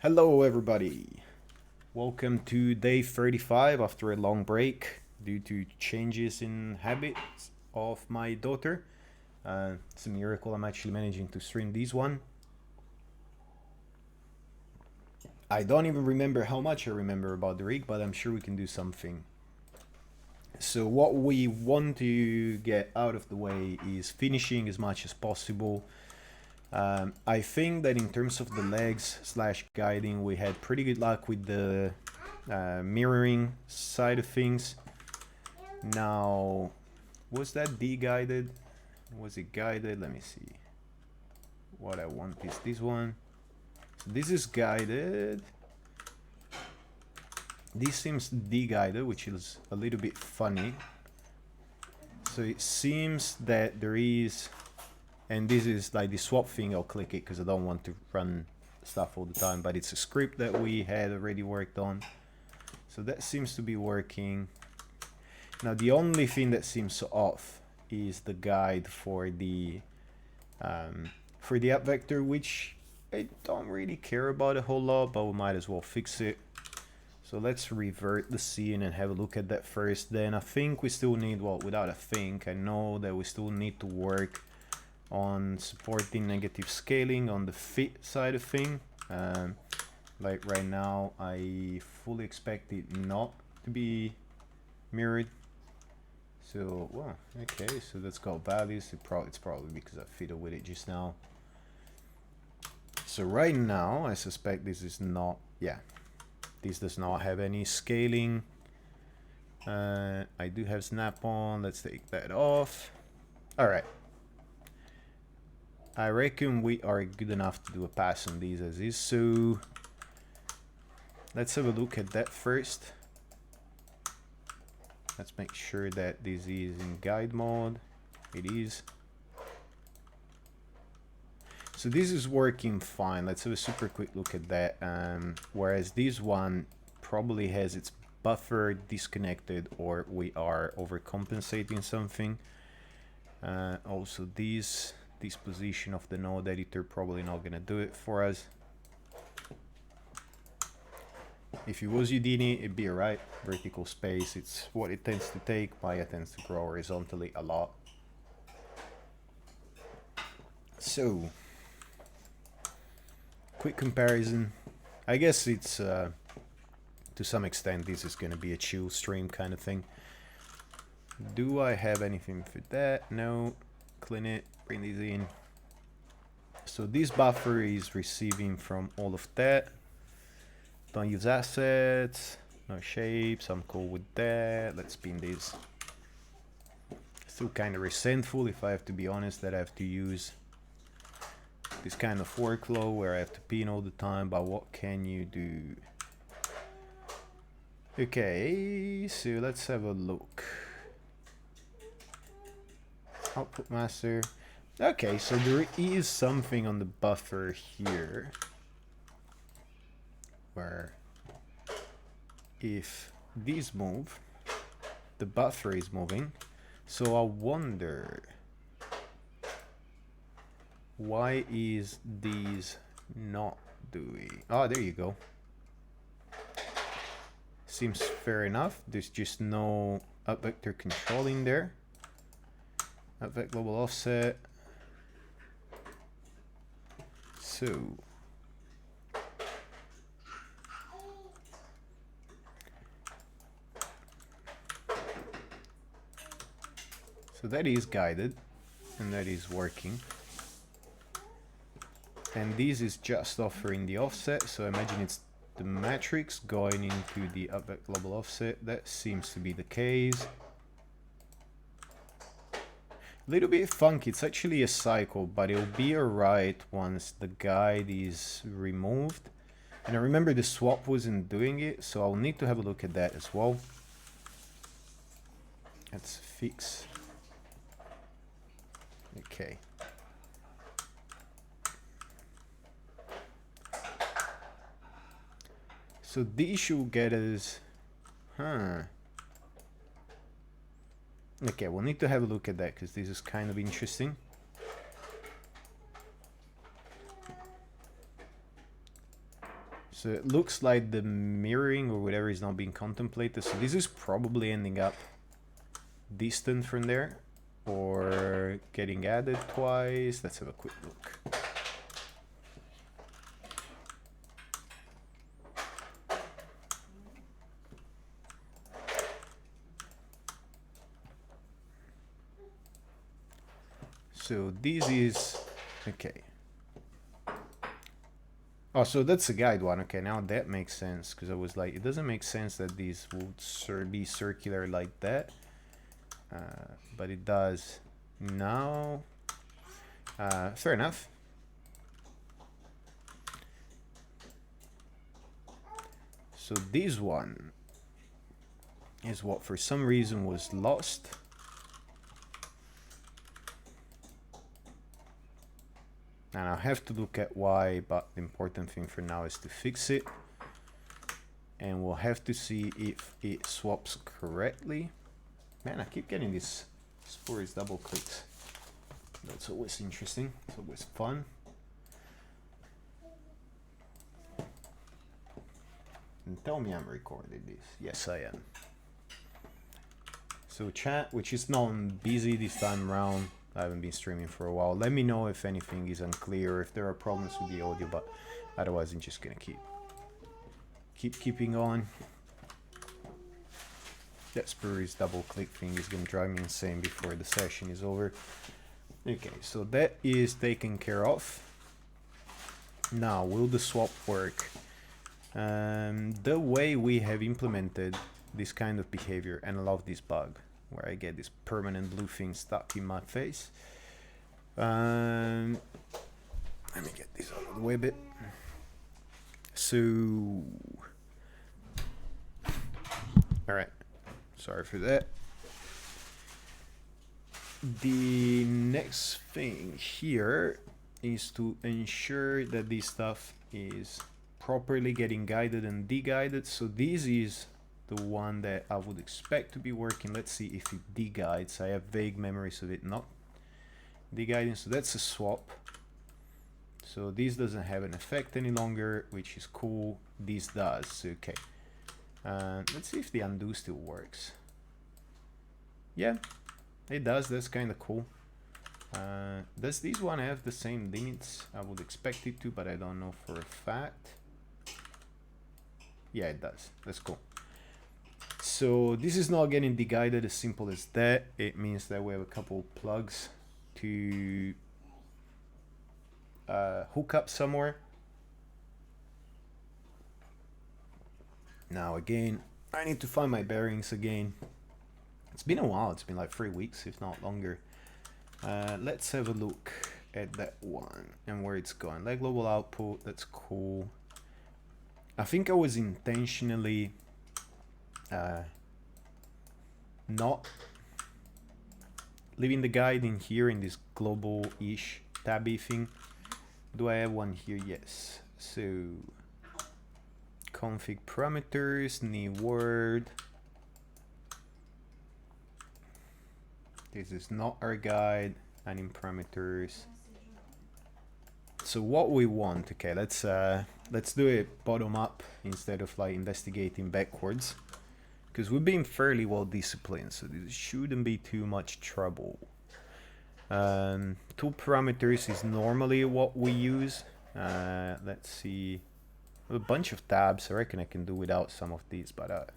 Hello everybody, welcome to day 35 after a long break due to changes in habits of my daughter. It's a miracle I'm actually managing to stream this one. I don't even remember how much I remember about the rig, but I'm sure we can do something. So what we want to get out of the way is finishing as much as possible. I think that in terms of the legs slash guiding, we had pretty good luck with the mirroring side of things. Now, was that D-guided? Was it guided? Let me see. What I want is this one. So this is guided. This seems D-guided, which is a little bit funny. So it seems that there is... And this is like the swap thing, I'll click it because I don't want to run stuff all the time, but it's a script that we had already worked on. So that seems to be working. Now the only thing that seems off is the guide for the up vector, which I don't really care about a whole lot, but we might as well fix it. So let's revert the scene and have a look at that first. Then I think we still need, well, without a think, I know that we still need to work on supporting negative scaling on the fit side of thing. Like right now, I fully expect it not to be mirrored. So, well, okay, so that's got values. It's probably because I fiddled with it just now. So right now, I suspect this is not, yeah, this does not have any scaling. I do have snap on, let's take that off. All right. I reckon we are good enough to do a pass on these as is, so let's have a look at that first. Let's make sure that this is in guide mode. It is. So this is working fine. Let's have a super quick look at that. Whereas this one probably has its buffer disconnected, or we are overcompensating something. Also this position of the node editor probably not gonna do it for us. If it was Houdini, it'd be alright. Vertical space, it's what it tends to take. Maya tends to grow horizontally a lot. So, quick comparison. I guess it's, to some extent, this is gonna be a chill stream kind of thing. Do I have anything for that? No. Clean it, bring these in. So this buffer is receiving from all of that. Don't use assets, no shapes, I'm cool with that. Let's pin this. Still kind of resentful, if I have to be honest, that I have to use this kind of workflow where I have to pin all the time, but what can you do? Okay, so let's have a look. Output master. Okay, so there is something on the buffer here where if these move, the buffer is moving. So I wonder, why is these not doing? Oh, there you go. Seems fair enough. There's just no up vector controlling there. Up vector global offset. So that is guided and that is working. And this is just offering the offset, so I imagine it's the matrix going into the up vector global offset. That seems to be the case. A little bit funky, it's actually a cycle, but it'll be alright once the guide is removed. And I remember the swap wasn't doing it, so I'll need to have a look at that as well. Let's fix. Okay. So the issue get us, okay, we'll need to have a look at that because this is kind of interesting. So it looks like the mirroring or whatever is not being contemplated. So this is probably ending up distant from there or getting added twice. Let's have a quick look. So this is okay. Oh, so that's a guide one. Okay, now that makes sense, because I was like, it doesn't make sense that these would be circular like that. But it does now. Fair enough. So this one is what for some reason was lost. And I'll have to look at why, but the important thing for now is to fix it. And we'll have to see if it swaps correctly. Man, I keep getting these spurious double clicks. That's always interesting. It's always fun. And tell me I'm recording this. Yes, I am. So chat, which is not busy this time around. I haven't been streaming for a while. Let me know if anything is unclear, if there are problems with the audio, but otherwise I'm just gonna keeping on. That spurious double click thing is gonna drive me insane before the session is over. Okay, so that is taken care of. Now, will the swap work? The way we have implemented this kind of behavior, and I love this bug where I get this permanent blue thing stuck in my face. Let me get this out of the way a bit. So, all right, sorry for that. The next thing here is to ensure that this stuff is properly getting guided and de-guided. So this is the one that I would expect to be working. Let's see if it de-guides. I have vague memories of it not de-guiding. So that's a swap. So this doesn't have an effect any longer, which is cool. This does. Okay. Let's see if the undo still works. Yeah, it does. That's kind of cool. Does this one have the same limits? I would expect it to, but I don't know for a fact. Yeah, it does. That's cool. So this is not getting de-guided, as simple as that. It means that we have a couple plugs to hook up somewhere. Now again, I need to find my bearings again. It's been a while. It's been like 3 weeks, if not longer. Let's have a look at that one and where it's going. Like global output, that's cool. I think I was intentionally not leaving the guide in here in this global-ish tabby thing. Do I have one here? Yes. So config parameters, new word. This is not our guide. And in parameters. So what we want, okay, let's do it bottom up instead of like investigating backwards, because we've been fairly well disciplined, so this shouldn't be too much trouble. Tool parameters is normally what we use. Let's see, a bunch of tabs. I reckon I can do without some of these, but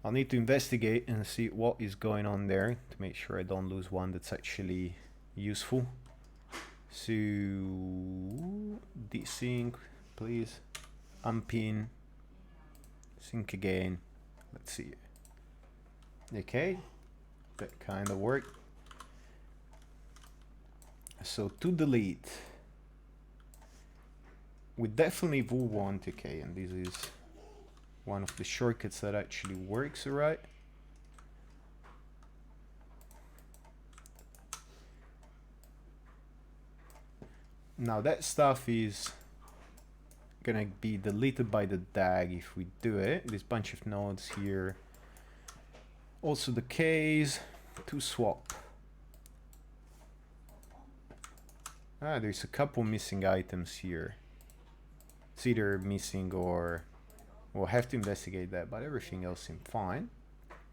I'll need to investigate and see what is going on there to make sure I don't lose one that's actually useful. So desync, please. Unpin, sync again. Let's see. Okay, that kind of worked. So to delete, we definitely will want, okay, and this is one of the shortcuts that actually works, alright. Now that stuff is gonna be deleted by the DAG if we do it. This bunch of nodes here. Also the case to swap. There's a couple missing items here. It's either missing or we'll have to investigate that, but everything else seems fine.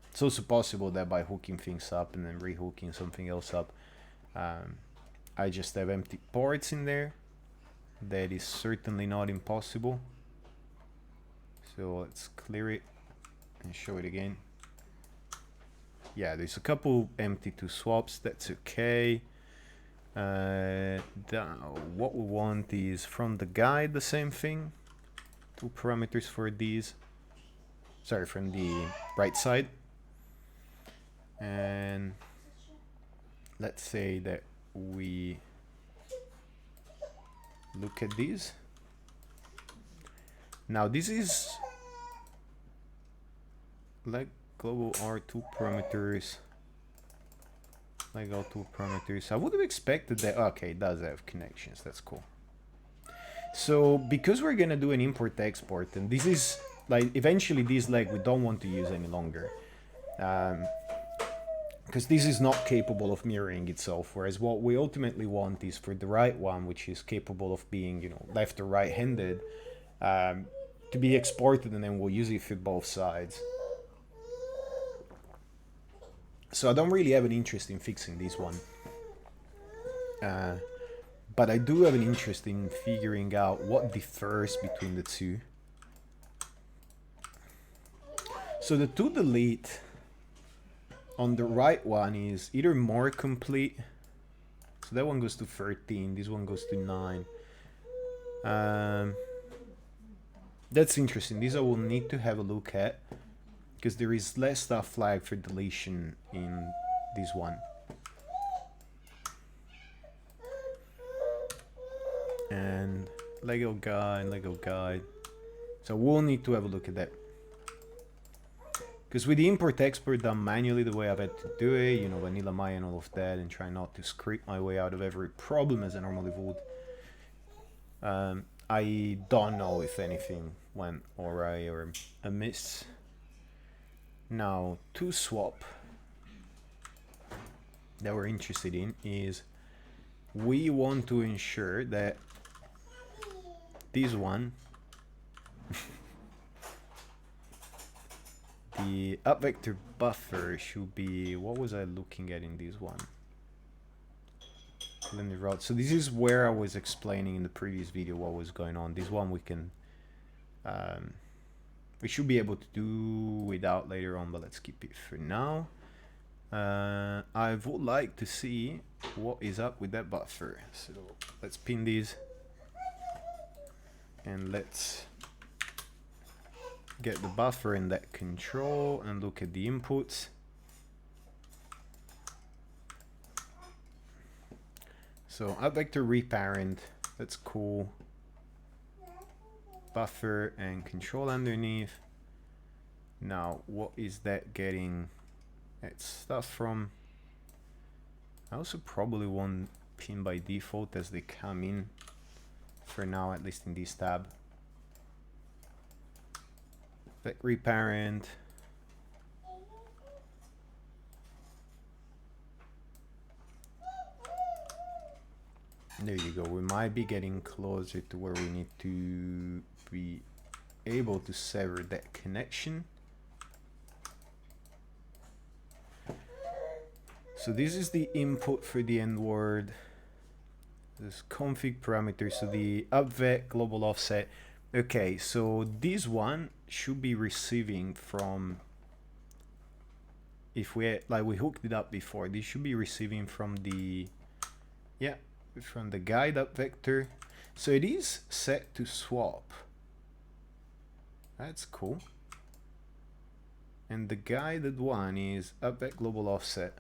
It's also possible that by hooking things up and then rehooking something else up, I just have empty ports in there. That is certainly not impossible. So let's clear it and show it again. Yeah, there's a couple empty to swaps, that's okay. What we want is from the guide the same thing. 2 parameters for these. Sorry, from the right side. And let's say that we look at these. Now this is like global R2 parameters. Like L2 parameters. I would have expected that. Okay, it does have connections. That's cool. So because we're gonna do an import export, and this is like eventually this leg we don't want to use any longer, because this is not capable of mirroring itself. Whereas what we ultimately want is for the right one, which is capable of being, you know, left or right-handed, to be exported, and then we'll use it for both sides. So I don't really have an interest in fixing this one. But I do have an interest in figuring out what differs between the two. So the to delete on the right one is either more complete. So that one goes to 13, this one goes to 9. That's interesting. These I will need to have a look at, because there is less stuff flagged for deletion in this one. And Lego guide. So we'll need to have a look at that. Because with the import export done manually the way I've had to do it, you know, vanilla my and all of that, and try not to script my way out of every problem as I normally would. I don't know if anything went alright or amiss. Now, to swap that we're interested in is we want to ensure that this one, the up vector buffer should be, what was I looking at in this one? Linear route. So this is where I was explaining in the previous video what was going on. This one we can, we should be able to do without later on, but let's keep it for now. I would like to see what is up with that buffer. So let's pin these and let's get the buffer in that control and look at the inputs. So up vector reparent, that's cool. Buffer and control underneath. Now what is that getting? It's stuff from, I also probably want pin by default as they come in for now, at least in this tab. Vec reparent. There you go. We might be getting closer to where we need to be able to sever that connection. So this is the input for the end word. This config parameter, so the upvet global offset. Okay, so this one should be receiving from, if we like we hooked it up before, this should be receiving from the, yeah, from the guide up vector. So it is set to swap. That's cool. And the guided one is upvet global offset.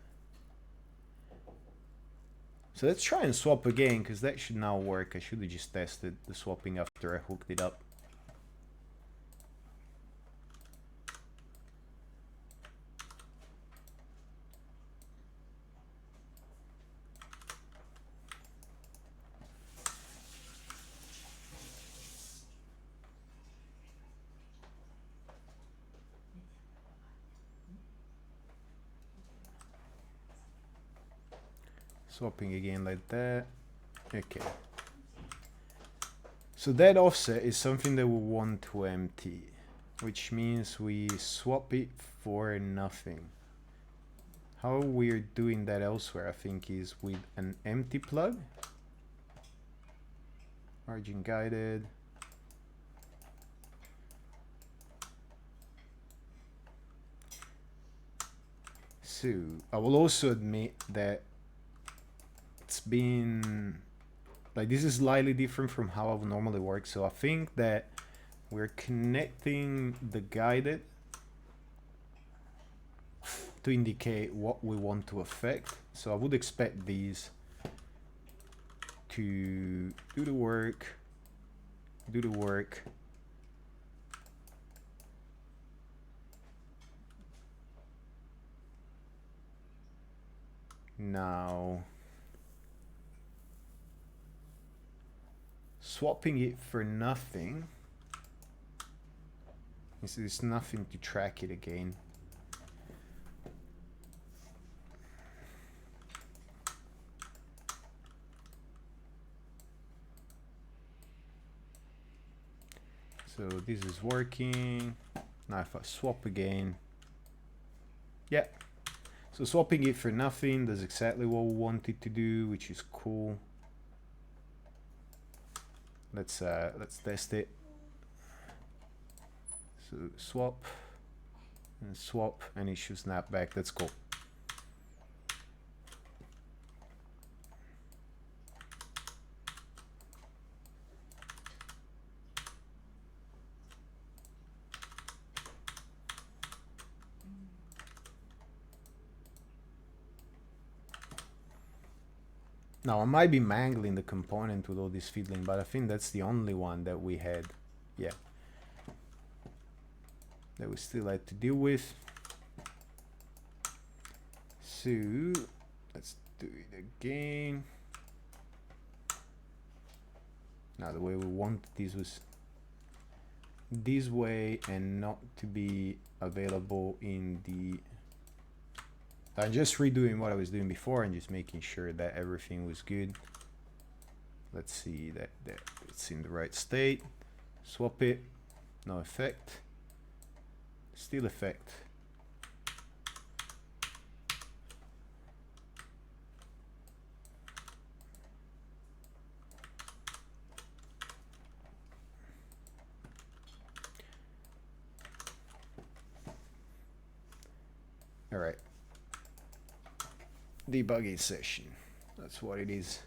So let's try and swap again, because that should now work. I should have just tested the swapping after I hooked it up. Swapping again like that. Okay. So that offset is something that we want to empty, which means we swap it for nothing. How we're doing that elsewhere, I think, is with an empty plug. Margin guided. So I will also admit that it's been like, this is slightly different from how I would normally work. So I think that we're connecting the guided to indicate what we want to affect. So I would expect these to do the work. Now, swapping it for nothing, there's nothing to track it again. So this is working. Now if I swap again, yeah. So swapping it for nothing does exactly what we wanted to do, which is cool. Let's test it. So swap and swap, and it should snap back. That's cool. Now I might be mangling the component with all this fiddling, but I think that's the only one that we had, yeah, that we still had to deal with. So let's do it again. Now the way we wanted this was this way and not to be available in the... I'm just redoing what I was doing before and just making sure that everything was good. Let's see that it's in the right state. Swap it, no effect, still effect. All right. Debugging session. That's what it is.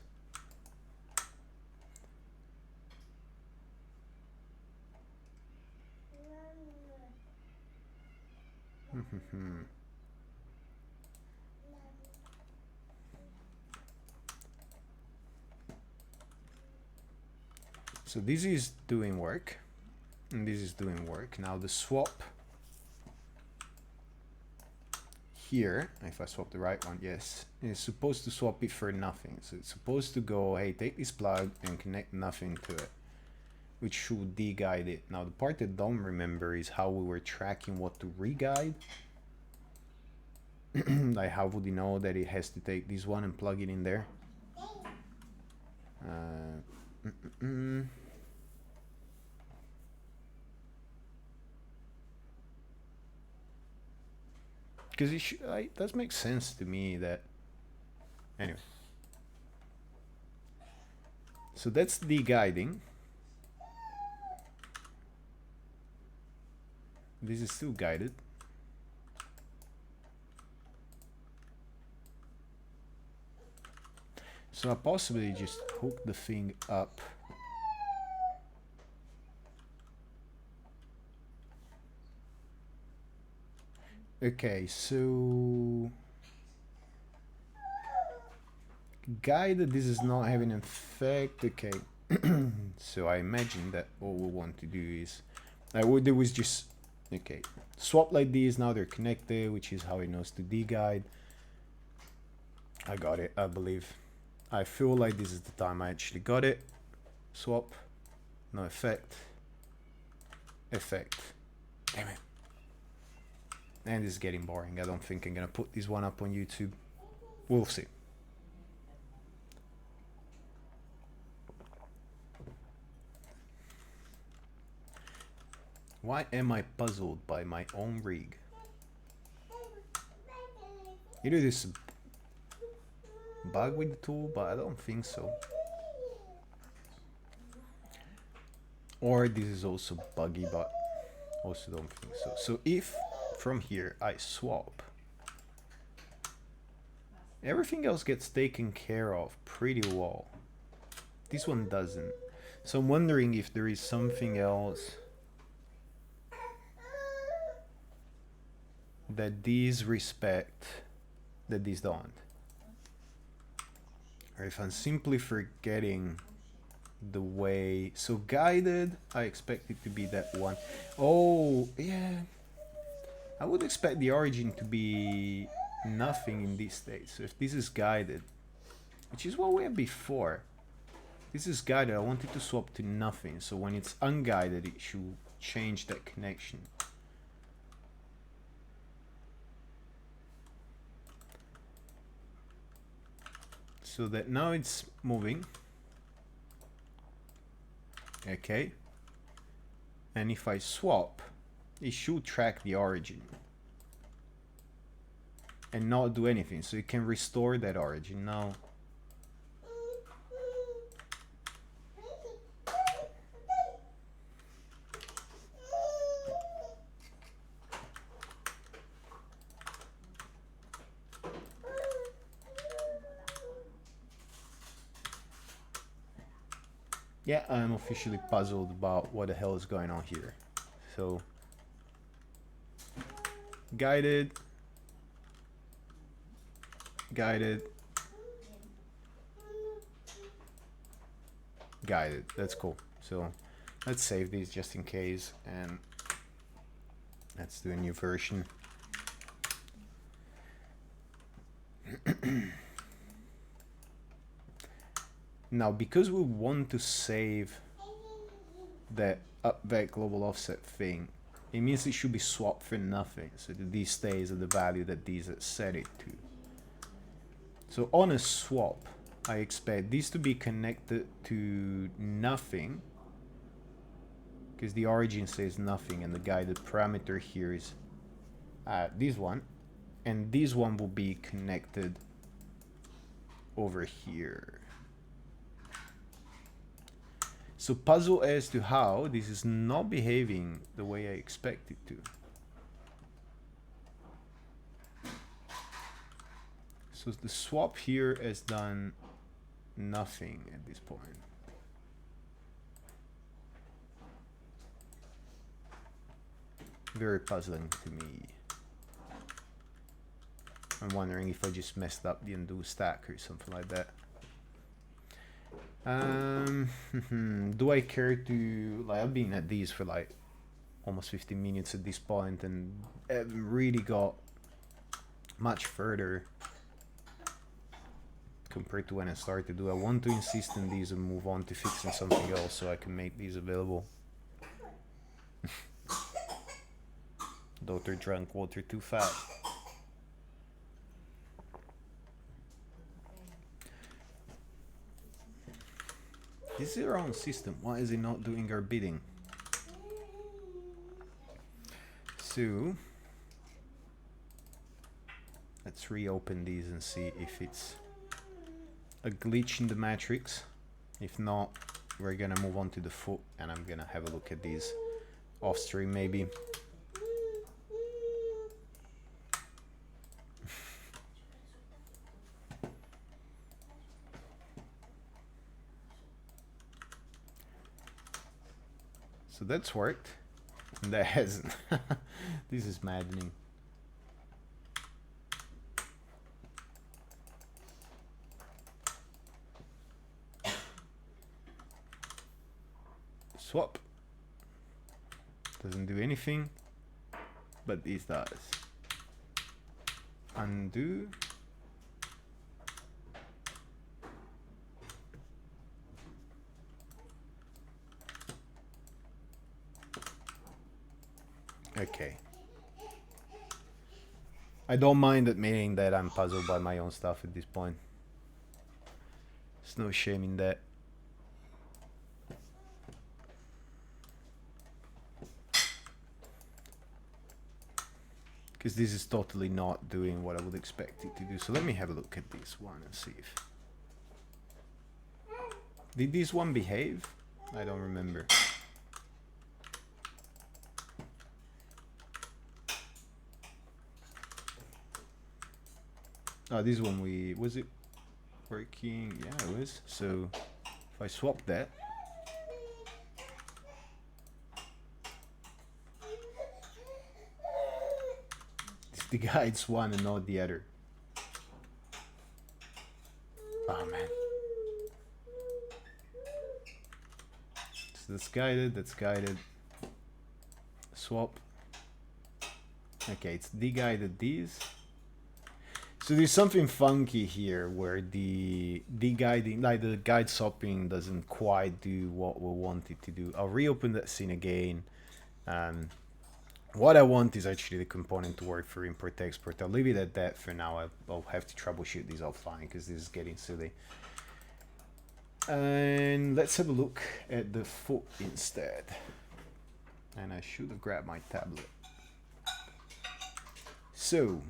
So this is doing work, and this is doing work. Now the swap here, if I swap the right one, yes, it's supposed to swap it for nothing. So it's supposed to go, hey, take this plug and connect nothing to it, which should de-guide it. Now the part I don't remember is how we were tracking what to re-guide. Like, how would you know that it has to take this one and plug it in there? Because it does make sense to me that... Anyway. So that's the guiding. This is still guided. So I possibly just hook the thing up. Okay, so guided, this is not having an effect. Okay. So I imagine that all we want to do is there was just, okay, swap like this. Now they're connected, which is how it knows to de-guide. I got it, I believe. I feel like this is the time I actually got it. Swap, no effect, effect. Damn it. And this is getting boring. I don't think I'm gonna put this one up on YouTube. We'll see. Why am I puzzled by my own rig? Either this bug with the tool, but I don't think so. Or this is also buggy, but also don't think so. So if from here I swap, everything else gets taken care of pretty well. This one doesn't. So I'm wondering if there is something else that these respect that these don't. Or if I'm simply forgetting the way. So guided, I expect it to be that one. Oh, yeah. I would expect the origin to be nothing in this state. So if this is guided, which is what we had before. This is guided, I want it to swap to nothing. So when it's unguided, it should change that connection. So that now it's moving. Okay. And if I swap, it should track the origin and not do anything. So it can restore that origin now. Yeah, I'm officially puzzled about what the hell is going on here. So, guided, guided, guided. That's cool. So, let's save these just in case, and let's do a new version. Now, because we want to save that upback global offset thing, it means it should be swapped for nothing, so that this stays at the value that these are set it to. So on a swap, I expect these to be connected to nothing, because the origin says nothing, and the guided parameter here is this one, and this one will be connected over here. So puzzle as to how this is not behaving the way I expect it to. So the swap here has done nothing at this point. Very puzzling to me. I'm wondering if I just messed up the undo stack or something like that. Do I care to, like, I've been at these for like almost 15 minutes at this point and haven't really got much further compared to when I started. Do I want to insist on these and move on to fixing something else so I can make these available? Daughter drank water too fast. This is our own system. Why is it not doing our bidding? So let's reopen these and see if it's a glitch in the matrix. If not, we're gonna move on to the foot and I'm gonna have a look at these off stream maybe. So that's worked, and that hasn't. This is maddening. Swap. Doesn't do anything, but this does. Undo. Okay. I don't mind admitting that I'm puzzled by my own stuff at this point. There's no shame in that. because this is totally not doing what I would expect it to do. So let me have a look at this one and see if... Did this one behave? I don't remember. Oh, this one was it working? Yeah, it was. So if I swap that, it's the guides one and not the other. Oh man. So that's guided. Swap. Okay, it's de-guided these. So there's something funky here where the guiding, like the guide swapping, doesn't quite do what we want it to do. I'll reopen that scene again. What I want is actually the component to work for import export. I'll leave it at that for now. I'll have to troubleshoot this offline because this is getting silly. And let's have a look at the foot instead. And I should have grabbed my tablet. So,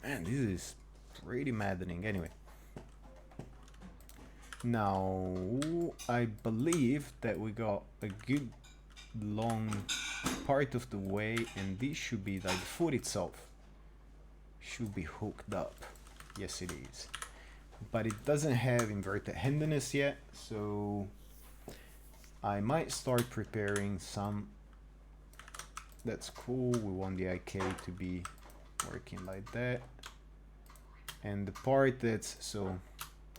man, this is pretty maddening. Anyway, now I believe that we got a good long part of the way, and this should be like the foot itself should be hooked up. Yes, it is. But it doesn't have inverted handedness yet, so I might start preparing some. That's cool. We want the IK to be working like that. And the part that's, so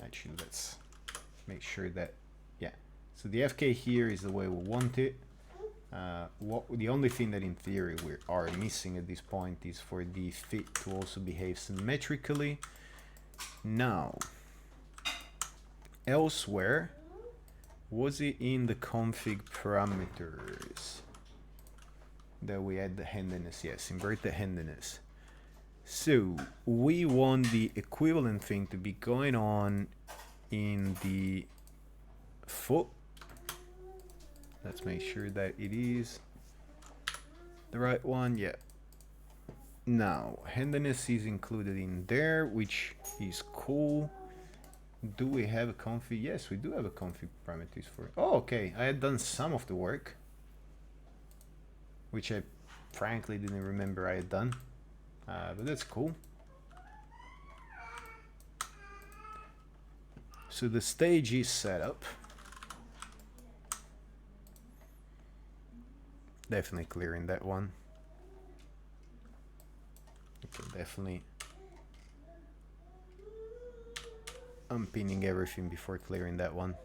actually let's make sure that, yeah. So the FK here is the way we want it. The only thing that in theory we are missing at this point is for the fit to also behave symmetrically. Now, elsewhere, was it in the config parameters that we had the handedness? Yes, inverted handedness. So we want the equivalent thing to be going on in the foot. Let's make sure that it is the right one. Yeah. Now, handedness is included in there, which is cool. Do we have a config? Yes, we do have a config parameters for it. Oh, okay. I had done some of the work, which I frankly didn't remember I had done. But that's cool. So the stage is set up. Definitely clearing that one. Okay, definitely unpinning everything before clearing that one.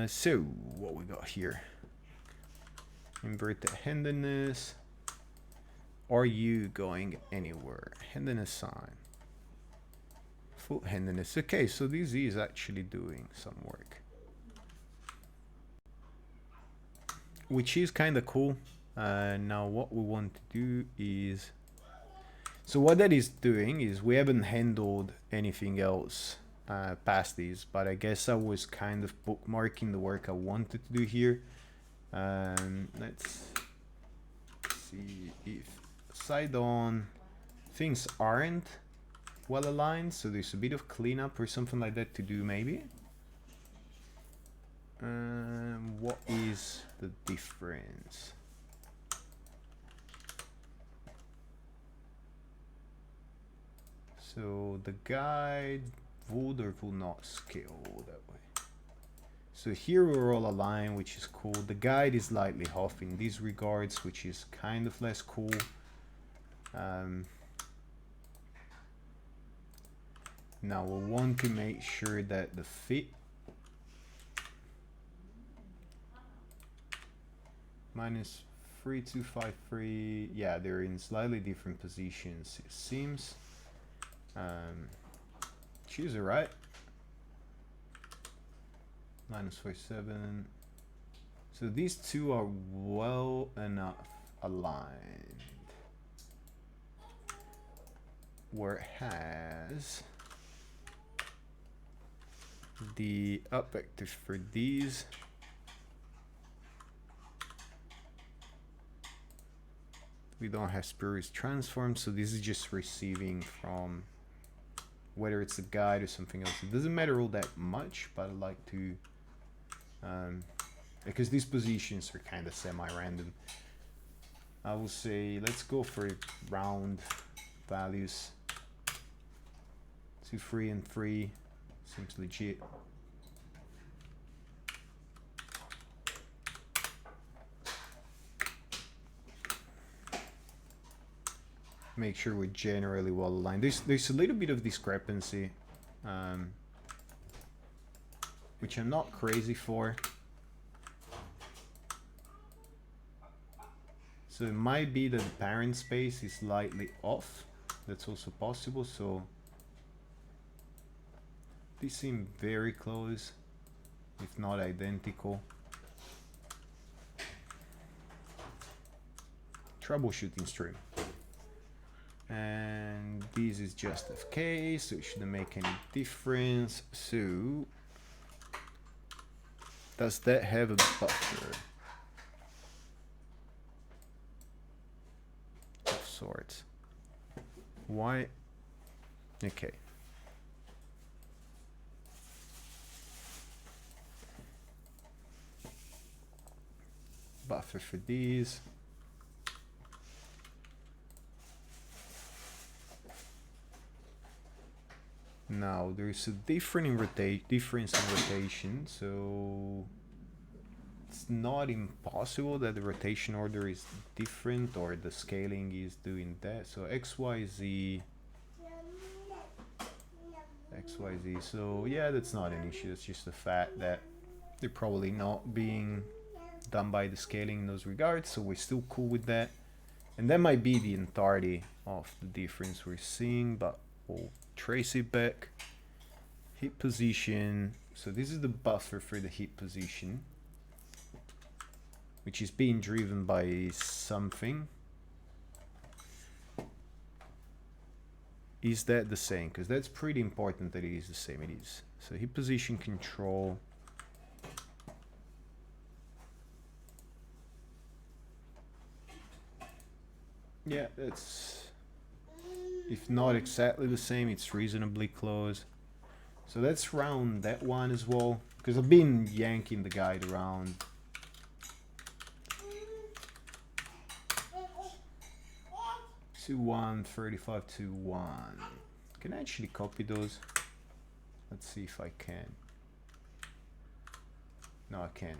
So what we got here? Inverted handedness. Are you going anywhere? Handedness sign. Foot handedness. Okay, so this is actually doing some work, which is kind of cool. Now what we want to do is, so what that is doing is we haven't handled anything else past this, but I guess I was kind of bookmarking the work I wanted to do here. Let's see if side on things aren't well aligned, so there's a bit of cleanup or something like that to do maybe. What is the difference? So the guide would or would not scale that way. So here we're all aligned, which is cool. The guide is slightly off in these regards, which is kind of less cool. Now we want to make sure that the fit -3253, yeah, they're in slightly different positions, it seems. Choose it right. -47. So these two are well enough aligned. Whereas the up vectors for these We don't have spurious transform, so this is just receiving from whether it's a guide or something else. It doesn't matter all that much, but I like to because these positions are kind of semi-random. I will say let's go for round values. 2, 3, and 3 seems legit. Make sure we're generally well aligned. There's a little bit of discrepancy, which I'm not crazy for. So it might be that the parent space is slightly off. That's also possible. So these seem very close, if not identical. Troubleshooting stream. And this is just FK, so it shouldn't make any difference. So does that have a buffer of sorts? Why? Okay. Buffer for these. Now there's a difference in rotation, so it's not impossible that the rotation order is different or the scaling is doing that. So XYZ. So yeah, that's not an issue. It's just the fact that they're probably not being done by the scaling in those regards. So we're still cool with that, and that might be the entirety of the difference we're seeing, but we'll trace it back. Hit position. So this is the buffer for the hit position, which is being driven by something. Is that the same? Because that's pretty important that it is the same. It is. So hit position control. Yeah, that's, if not exactly the same, it's reasonably close. So let's round that one as well, because I've been yanking the guide around. To 1, 35 to 1. Can I actually copy those? Let's see if I can. No, I can't.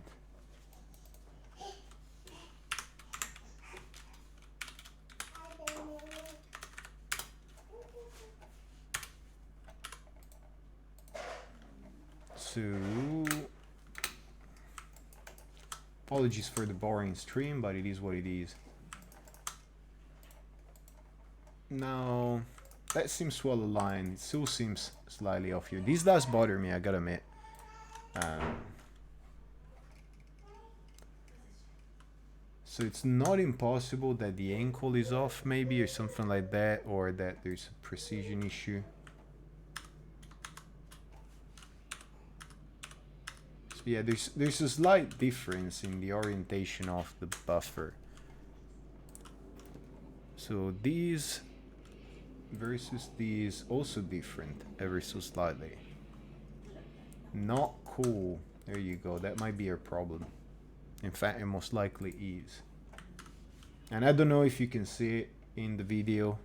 So, apologies for the boring stream, but it is what it is. Now, that seems well aligned. It still seems slightly off here. This does bother me, I gotta admit. So it's not impossible that the ankle is off maybe, or something like that, or that there's a precision issue. So yeah, there's a slight difference in the orientation of the buffer. So these versus these also different ever so slightly. Not cool. There you go. That might be a problem. In fact, it most likely is. And I don't know if you can see it in the video.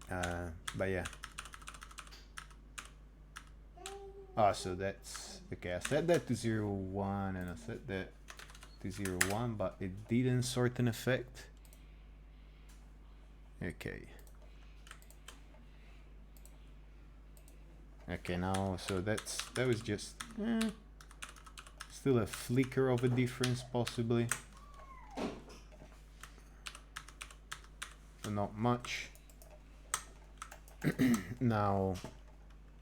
But yeah. Ah, so that's okay. I set that to 0, 1, and I set that to 0, 1, but it didn't sort an effect. Okay. Okay, now, so that was just still a flicker of a difference, possibly. But not much. Now,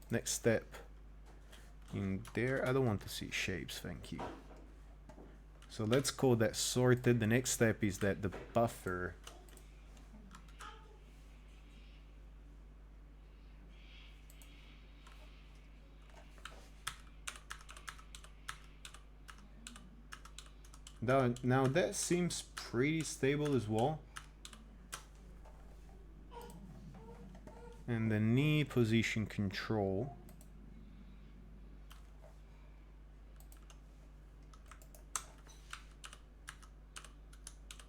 next step in there. I don't want to see shapes, thank you. So let's call that sorted. The next step is that the buffer Now that seems pretty stable as well. And the knee position control.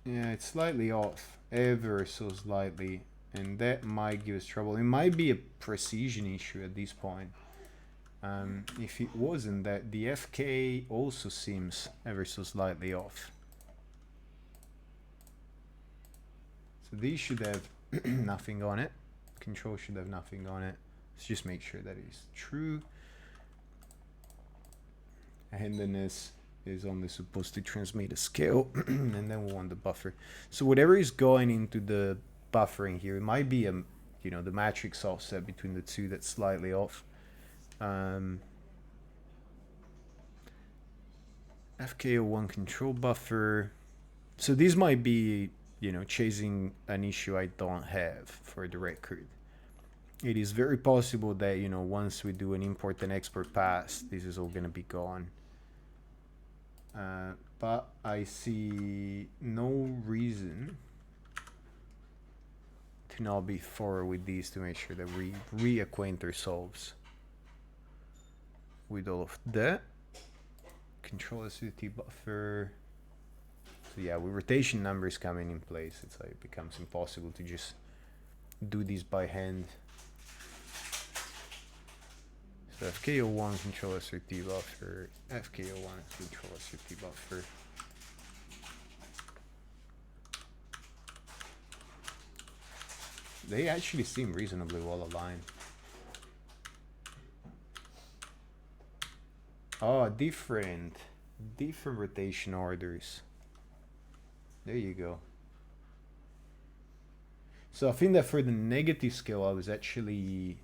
Yeah, it's slightly off, ever so slightly, and that might give us trouble. It might be a precision issue at this point. If it wasn't that, the FK also seems ever so slightly off. So these should have nothing on it. Control should have nothing on it. Let's just make sure that is true. Handedness is only supposed to transmit a scale, and then we want the buffer. So whatever is going into the buffering here, it might be a, you know, the matrix offset between the two that's slightly off. FK01 control buffer. So this might be, you know, chasing an issue I don't have, for the record. It is very possible that, you know, once we do an import and export pass, this is all going to be gone. But I see no reason to not be forward with these to make sure that we reacquaint ourselves with all of that. Control acidity buffer. So yeah, with rotation numbers coming in place, it's like it becomes impossible to just do this by hand. So FK01 control SRT buffer, FK01 control SRT buffer. They actually seem reasonably well aligned. Oh, different rotation orders. There you go. So I think that for the negative scale, I was actually,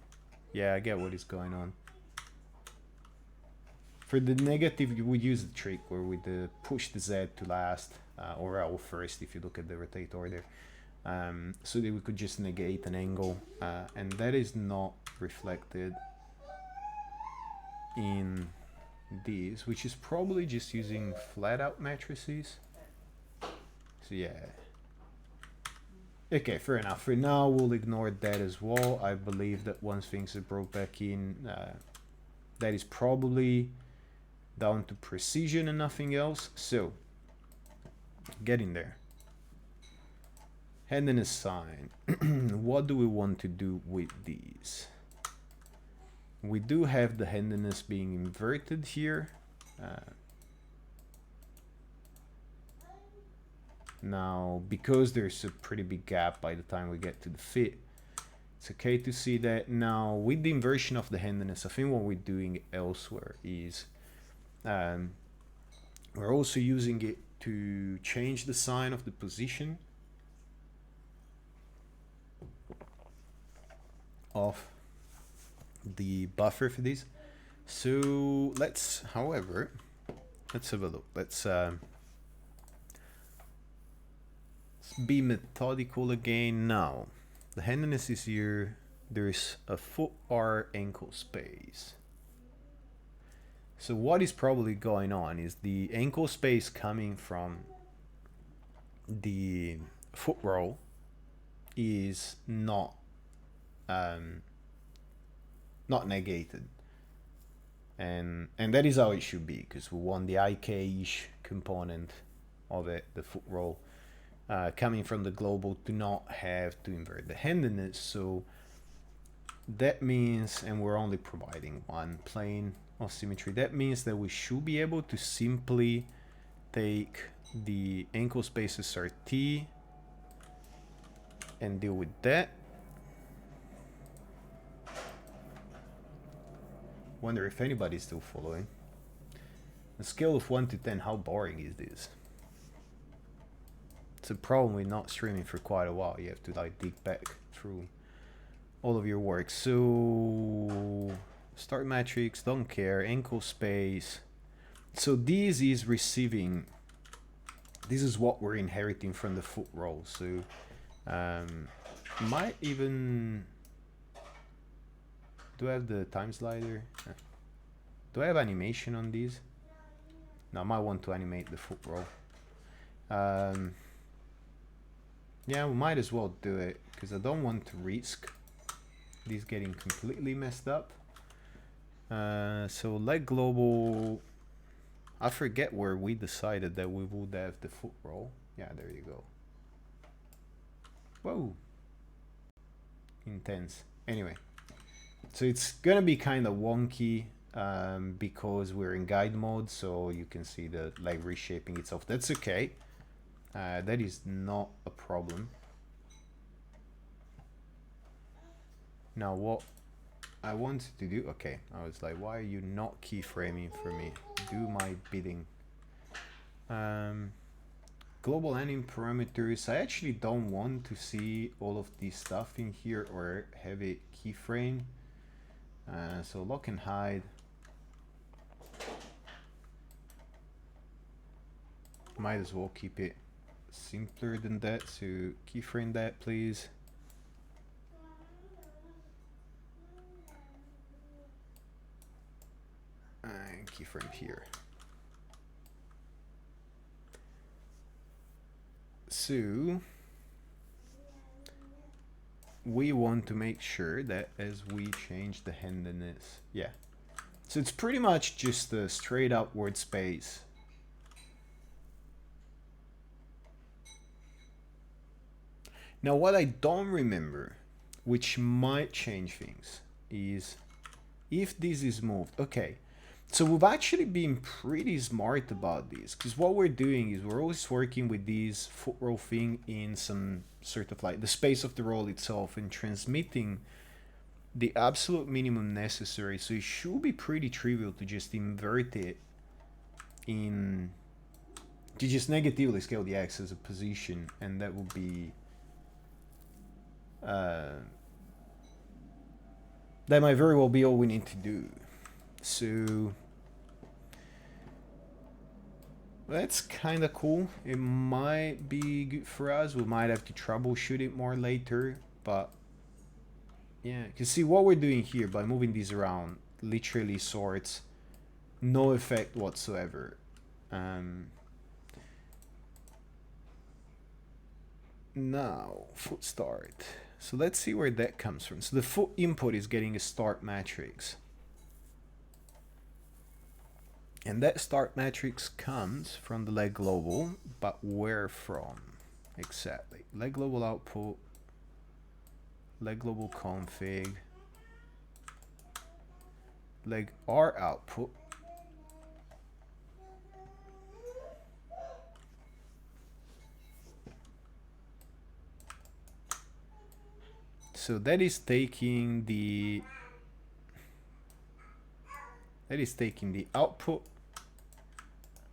yeah, I get what is going on. For the negative, you would use the trick where we push the Z to last, or L first if you look at the rotate order, so that we could just negate an angle, and that is not reflected in these, which is probably just using flat out matrices. So yeah. Okay, fair enough. For now, we'll ignore that as well. I believe that once things are brought back in, that is probably down to precision and nothing else. So, getting there. Handedness sign. What do we want to do with these? We do have the handedness being inverted here. Now, because there's a pretty big gap by the time we get to the fit, it's okay to see that. Now, with the inversion of the handedness, I think what we're doing elsewhere is we're also using it to change the sign of the position of the buffer for this. So let's, however, let's have a look. Let's be methodical again. Now, the handedness is here. There's a foot R ankle space. So what is probably going on is the ankle space coming from the foot roll is not negated, and that is how it should be, because we want the IK-ish component of it, the foot roll, coming from the global, to not have to invert the handedness. So that means, and we're only providing one plane of symmetry, that means that we should be able to simply take the ankle space SRT and deal with that. Wonder if anybody's still following. A scale of 1 to 10, how boring is this? It's a problem with not streaming for quite a while. You have to like dig back through all of your work. So start matrix, don't care, ankle space. So this is receiving, this is what we're inheriting from the foot roll. So might even, do I have the time slider? Do I have animation on these? No, I might want to animate the foot roll. Yeah, we might as well do it because I don't want to risk these getting completely messed up. So leg global, I forget where we decided that we would have the foot roll. Yeah, there you go. Whoa. Intense. Anyway, so it's gonna be kind of wonky because we're in guide mode, so you can see the leg reshaping itself. That's okay. That is not a problem. Now what I wanted to do, okay, I was like, why are you not keyframing for me? Do my bidding. Global ending parameters, I actually don't want to see all of this stuff in here or have it keyframe. So lock and hide. Might as well keep it simpler than that, so keyframe that please. And keyframe here. So we want to make sure that as we change the handedness, yeah. So it's pretty much just a straight upward space. Now what I don't remember, which might change things, is if this is moved. Okay, so we've actually been pretty smart about this, because what we're doing is we're always working with this foot roll thing in some sort of like the space of the roll itself and transmitting the absolute minimum necessary. So it should be pretty trivial to just invert it in, to just negatively scale the x as a position, and that would be that might very well be all we need to do. So that's kind of cool. It might be good for us. We might have to troubleshoot it more later, but yeah, you see what we're doing here by moving these around literally sorts no effect whatsoever. Now foot start. So let's see where that comes from. So the foot input is getting a start matrix. And that start matrix comes from the leg global, but where from exactly? Leg global output, leg global config, leg R output. So that is taking the output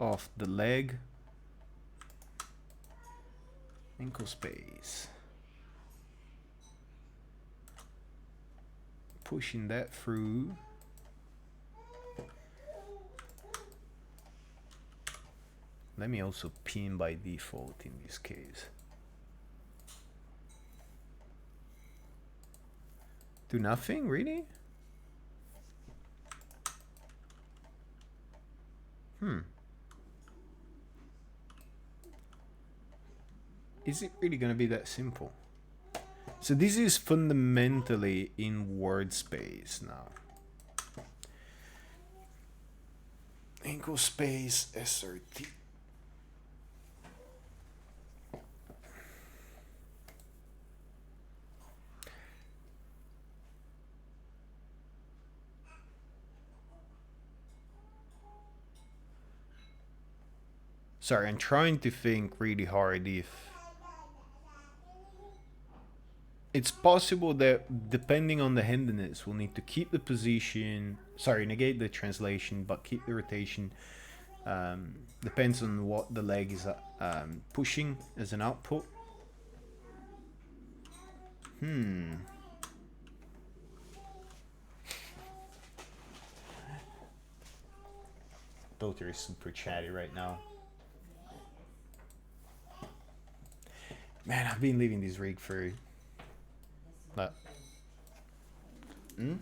of the leg ankle space, pushing that through. Let me also pin by default in this case. Do nothing, really? Is it really going to be that simple? So this is fundamentally in word space now. Ankle space SRT. Sorry, I'm trying to think really hard if it's possible that depending on the handedness, we'll need to keep the position, sorry, negate the translation, but keep the rotation. Depends on what the leg is pushing as an output. Daughter is super chatty right now. Man, I've been leaving this rig for... But... Good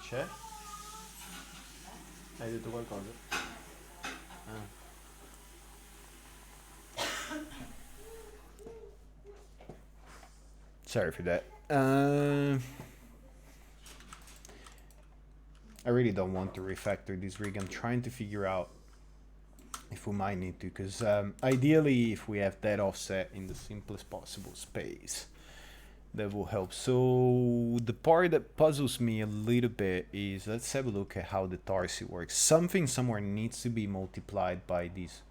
chat? I did the work on it. Sorry for that. I really don't want to refactor this rig. I'm trying to figure out if we might need to, because ideally if we have that offset in the simplest possible space, that will help. So the part that puzzles me a little bit is, let's have a look at how the tarsi works. Something somewhere needs to be multiplied by these,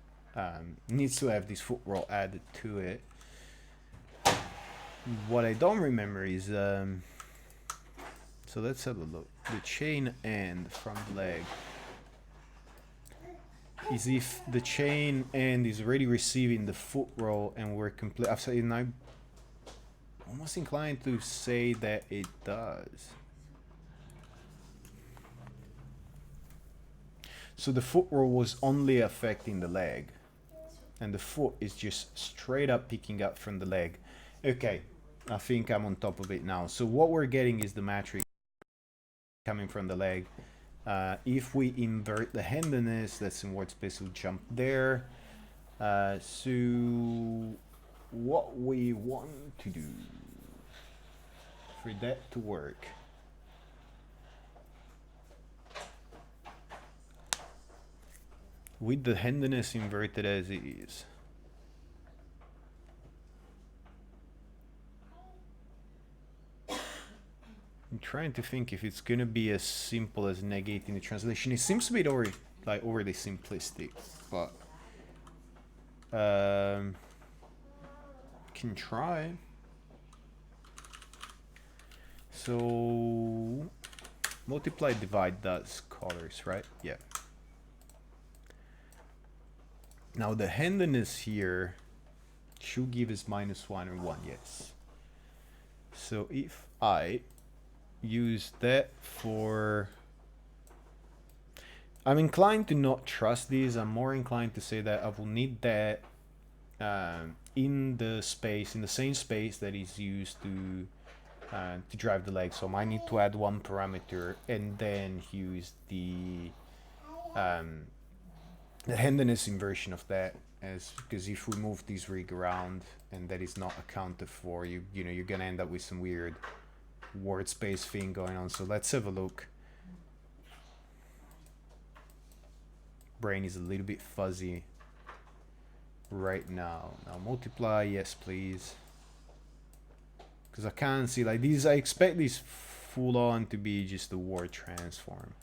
needs to have this foot roll added to it. What I don't remember is, so let's have a look. The chain end from the leg is if the chain end is already receiving the foot roll and we're complete. I'm almost inclined to say that it does. So the foot roll was only affecting the leg, and the foot is just straight up picking up from the leg. Okay, I think I'm on top of it now. So what we're getting is the matrix coming from the leg. If we invert the handedness, that's in word space, we'll jump there. So what we want to do for that to work, with the handedness inverted as it is, I'm trying to think if it's gonna be as simple as negating the translation. It seems a bit overly simplistic, but can try. So multiply divide does colors, right? Yeah. Now the handedness here should give us -1 or 1, yes. So if I use that for, I'm inclined to not trust these. I'm more inclined to say that I will need that in the space, in the same space that is used to drive the leg. So I might need to add one parameter and then use the handedness inversion of that, as because if we move this rig around and that is not accounted for, you know you're gonna end up with some weird word space thing going on. So let's have a look. Brain is a little bit fuzzy right now. Now multiply, yes please, because I can't see like these. I expect these full on to be just the word transform.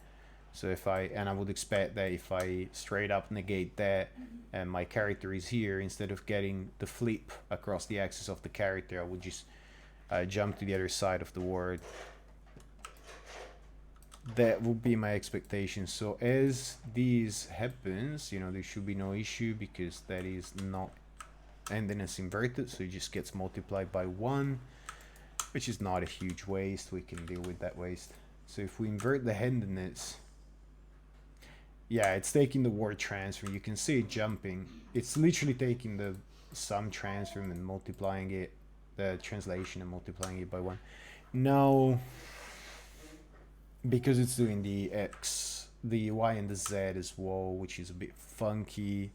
So if I would expect that if I straight up negate that and my character is here, instead of getting the flip across the axis of the character, I would just jump to the other side of the word. That would be my expectation. So as this happens, you know, there should be no issue because that is not, and then it's inverted, so it just gets multiplied by 1, which is not a huge waste. We can deal with that waste. So if we invert the handedness, yeah, it's taking the word transfer. You can see it jumping. It's literally taking the sum transform and multiplying it, the translation, and multiplying it by 1. Now, because it's doing the X, the Y and the Z as well, which is a bit funky.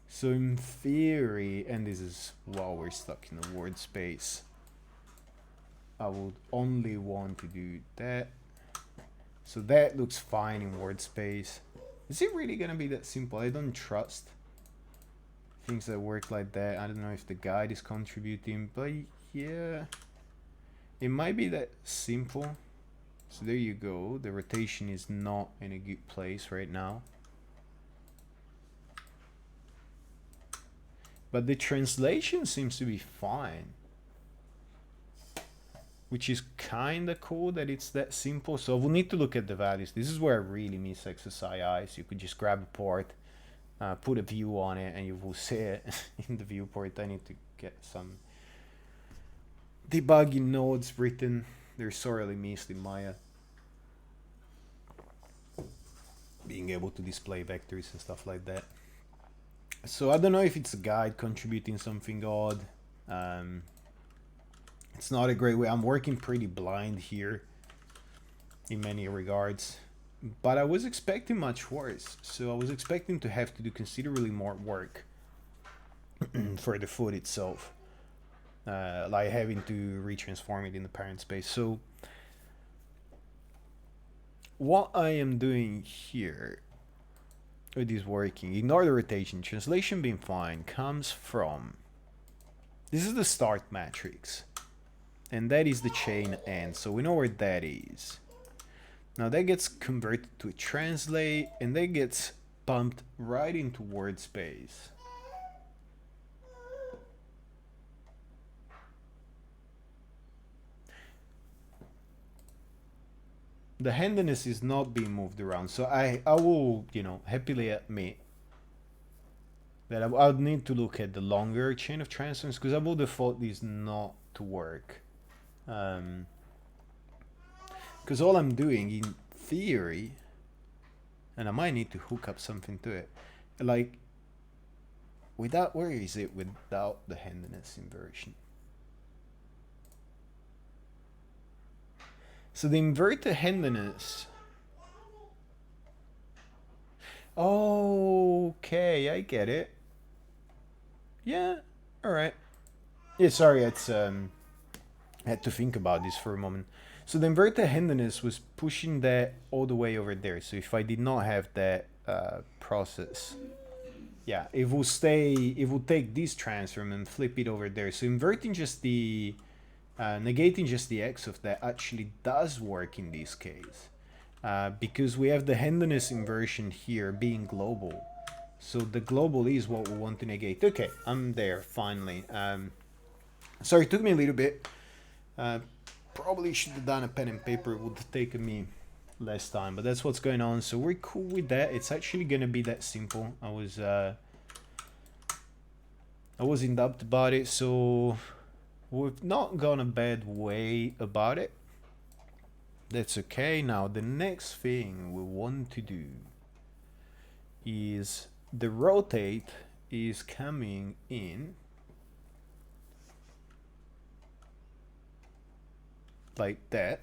So in theory, and this is while we're stuck in the word space, I would only want to do that. So that looks fine in word space. Is it really gonna be that simple? I don't trust things that work like that. I don't know if the guide is contributing, but yeah, it might be that simple. So there you go. The rotation is not in a good place right now, but the translation seems to be fine, which is kind of cool that it's that simple. So we'll need to look at the values. This is where I really miss XSII. So you could just grab a port, put a view on it, and you will see it in the viewport. I need to get some debugging nodes written. They're sorely missed in Maya. Being able to display vectors and stuff like that. So I don't know if it's a guide contributing something odd. It's not a great way. I'm working pretty blind here in many regards, but I was expecting much worse. So I was expecting to have to do considerably more work for the foot itself. like having to retransform it in the parent space. So what I am doing here with this working, ignore the rotation, translation being fine, comes from, this is the start matrix, and that is the chain end, so we know where that is. Now that gets converted to a translate, and that gets pumped right into word space. The handiness is not being moved around, so I will, you know, happily admit that I would need to look at the longer chain of transforms, because I will default these not to work. Because all I'm doing in theory, and I might need to hook up something to it, like without, where is it without the handiness inversion? So the inverted handiness. Okay, I get it. Yeah, all right. Yeah, sorry, it's I had to think about this for a moment. So the inverted handiness was pushing that all the way over there. So if I did not have that process, yeah, it will stay. It will take this transform and flip it over there. So inverting just the negating just the x of that actually does work in this case, because we have the handiness inversion here being global. So the global is what we want to negate. Okay, I'm there finally. Sorry, it took me a little bit. Probably should have done a pen and paper. It would have taken me less time, but that's what's going on. So we're cool with that. It's actually gonna be that simple. I was in doubt about it, so we've not gone a bad way about it. That's okay. Now the next thing we want to do is the rotate is coming in like that.